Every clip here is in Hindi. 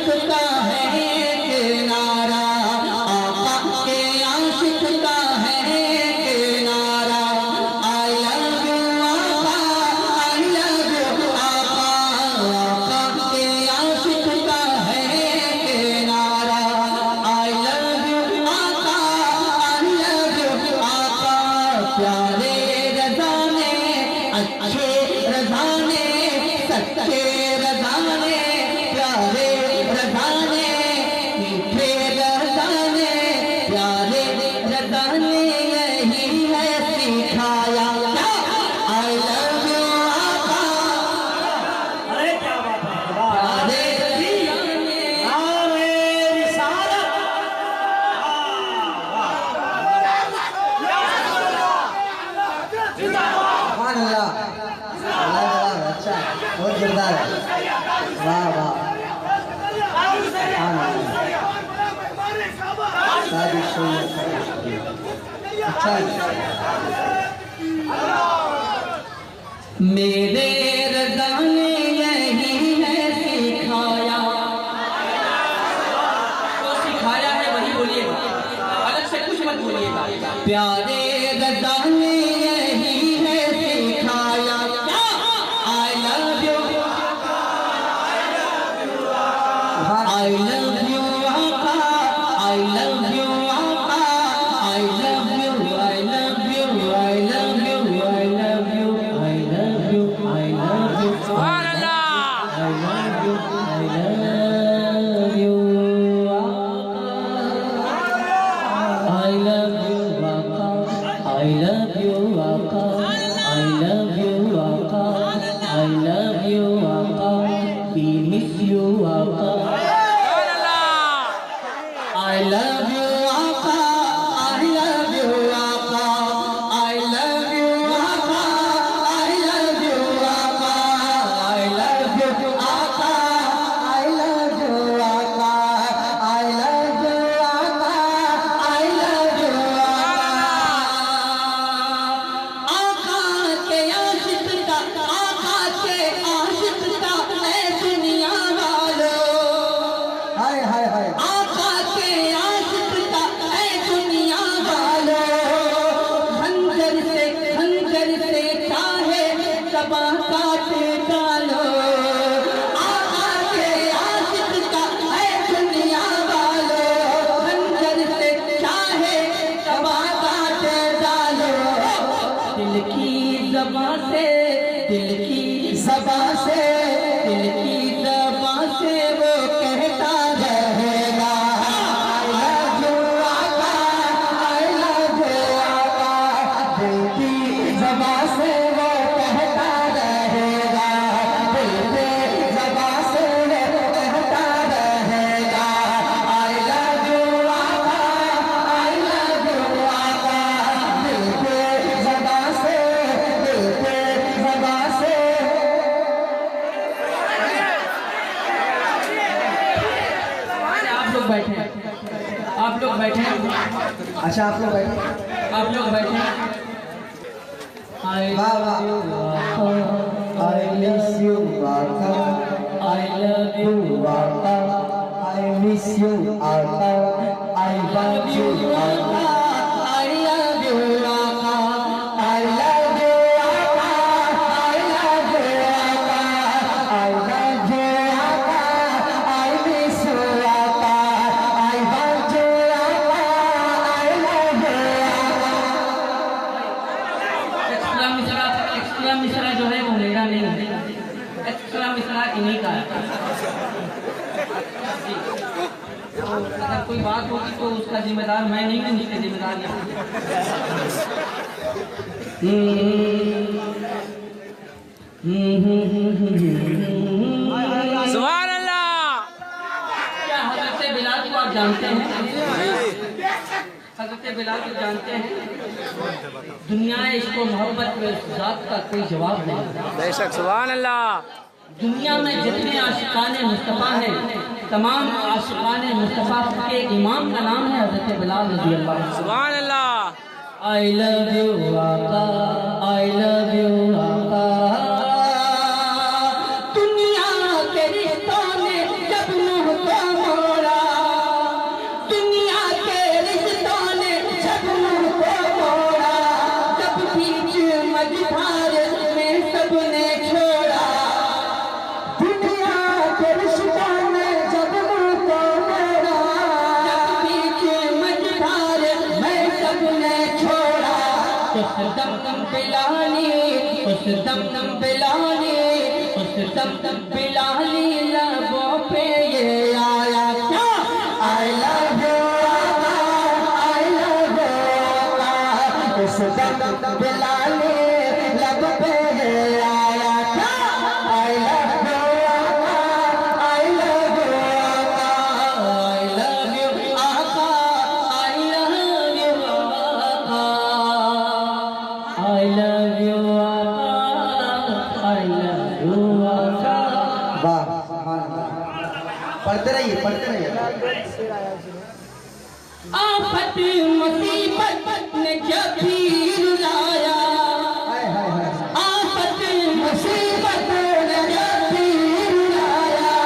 आशिक का है एक नारा, आका के आशिक का है एक नारा। आई लव यू आका, आई लव यू आका, आका के आशिक का है एक नारा। आई लव यू आका, आई लव यू आका। प्यारे रज़ा ने, अच्छे रज़ा ने, सच्चे रज़ा ने, प्यारे रज़ा ने, मीठे रज़ा ने, प्यारे रज़ा ने यही है सिखाया। आई लव यू आका। अरे क्या बात है, प्यारे रज़ा ने, मेरी सारा अच्छा बहुत जोरदार है। वाह वाह अच्छा मेरे रज़ा ने यही है सिखाया। तो सिखाया है वही बोलिएगा, अलग से कुछ मत बोलिएगा। प्यारे रज़ा ने यही है सिखाया। I love you, I love you आका, आई लव यू आका, I love you, I love you, I love you, I love you, I love you, I love you, सुभान अल्लाह। I love you, I love you, Aka. I love you, Aka. I love you, Aka. I love you, Aka. We miss you, Aka. I love you, Aka. I love you, Aka. I love you, Aka. I love you, Aka. I love you, Aka. I love you, Aka. I love you, Aka. I love you, Aka. आका के आशिक का, आका के आशिक का है दुनिया वालों। हाय हाय हाय आका के आशिक का है दुनिया वालों। खंजर से चाहे सबा काट डालो। आका के आशिक का है दुनिया वालों। खंजर से चाहे सबा काट डालो। दिल की ज़बां से, दिल की ज़बां से, दिल की ज़बां से वो कहता रहेगा। I love you, आका, I love you, आका। दिल की ज़बां से वो कहता रहेगा। दिल की ज़बां से वो कहता रहेगा। I love you, आका, I love you, आका। दिल की ज़बां से, दिल की ज़बां से। आप लोग बैठे, आप लोग बैठे, अच्छा आप लोग बैठे। आप लोग बैठे। I वाह love you, वाह आका। I miss you आका, I love you, आका I miss you आका, I want you आका, I love you, आका। I love you आका, I love you आका, I love you आका, I miss you आका, I want you आका, I love you आका। एक्स्ट्रा मिश्रा जो है वो मेरा नहीं है, एक्स्ट्रा मिश्रा इन्हीं का है। अगर कोई बात होगी तो उसका जिम्मेदार मैं नहीं हूँ, उसके जिम्मेदार यहाँ। सुभान अल्लाह। क्या हज़रत बिलाल को आप जानते हैं? हज़रत बिलाल को जानते हैं? दुनिया इसको मोहब्बत में उस ज़ात का कोई जवाब नहीं। बेशक सुभान अल्लाह। दुनिया में जितने आशिकाने मुस्तफ़ा हैं, तमाम आशिकाने मुस्तफ़ा के इमाम का नाम है हज़रत बिलाल रज़ी अल्लाह अन्हु। सुभान अल्लाह। I love you, आका, I love you, आका। दुनिया के रिश्तों ने जब मुँह को उस दम बिलाली, उस दम बिलाली लबों पे ये आया क्या? I love you आका, I love you आका, इस दम बिलाली लब पे ये आया क्या? I love you आका, I love you आका, I love you आका, I love you आका, I love you आका, I love you आका। वाह पढ़ते रहिए आफत मुसीबत ने जब भी रुलाया, आफत मुसीबत ने जब भी रुलाया,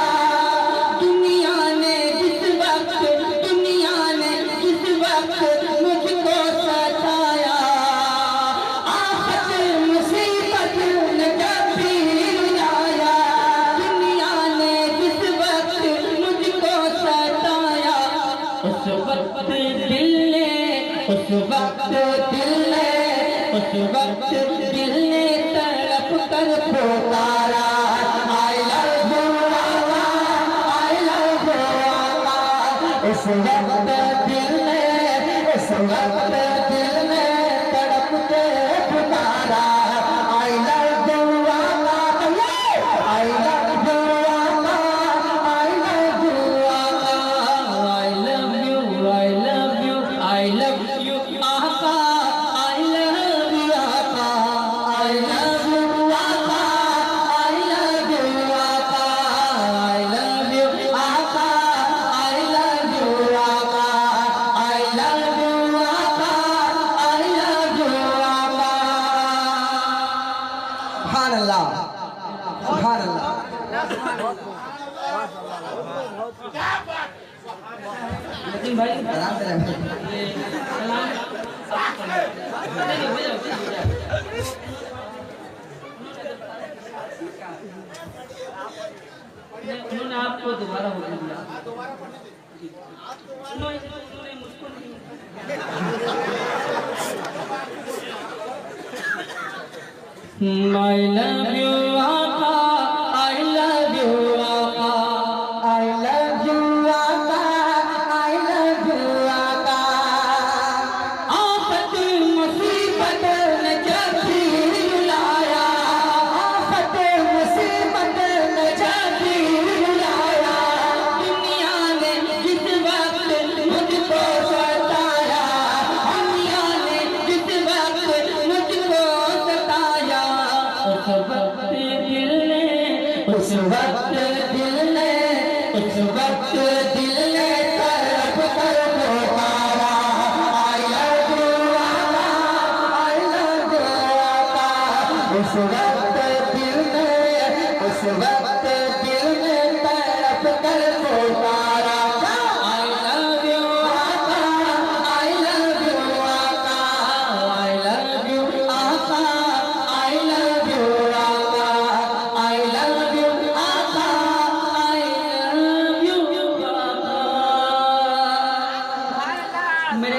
दुनिया ने जिस वक्त मुझको सताया, आफत मुसीबत ने जब भी रुलाया, दुनिया ने जिस वक्त मुझको सताया, उस वक्त दिल ने तड़प कर पुकारा, I love you आका, I love you आका, इस वक्त दिल ने तड़प के पुकारा, I love you आका, I love you आका, I love you आका, I love you, I love you, I love you आका, I love you आका, I love you आका, I love you आका, I love you आका, I love you आका, I love you आका, I love you आका। सुभान अल्लाह, सुभान अल्लाह। लेकिन भाई आराम से रहो। ये सलाम नहीं हो जाओ। उन्होंने आपको दोबारा हो दिया, उन्होंने मुझको नहीं। I love you आका, I love you आका, I love you आका, I love you आका, आफत मुसीबत ने जब भी रुलाया, आफत मुसीबत ने जब भी रुलाया, दुनिया ने जिस वक्त मुझको सताया, दुनिया ने जिस वक्त मुझको सताया, उस वक्त दिल ने उस वक्त दिल ने तड़प कर पुकारा, I love you आका, I love you आका, उस वक्त दिल ने तड़प कर पुकारा, I love you आका, I love you आका, I love you आका, I love you आका, I love you आका, I love you आका। मेरे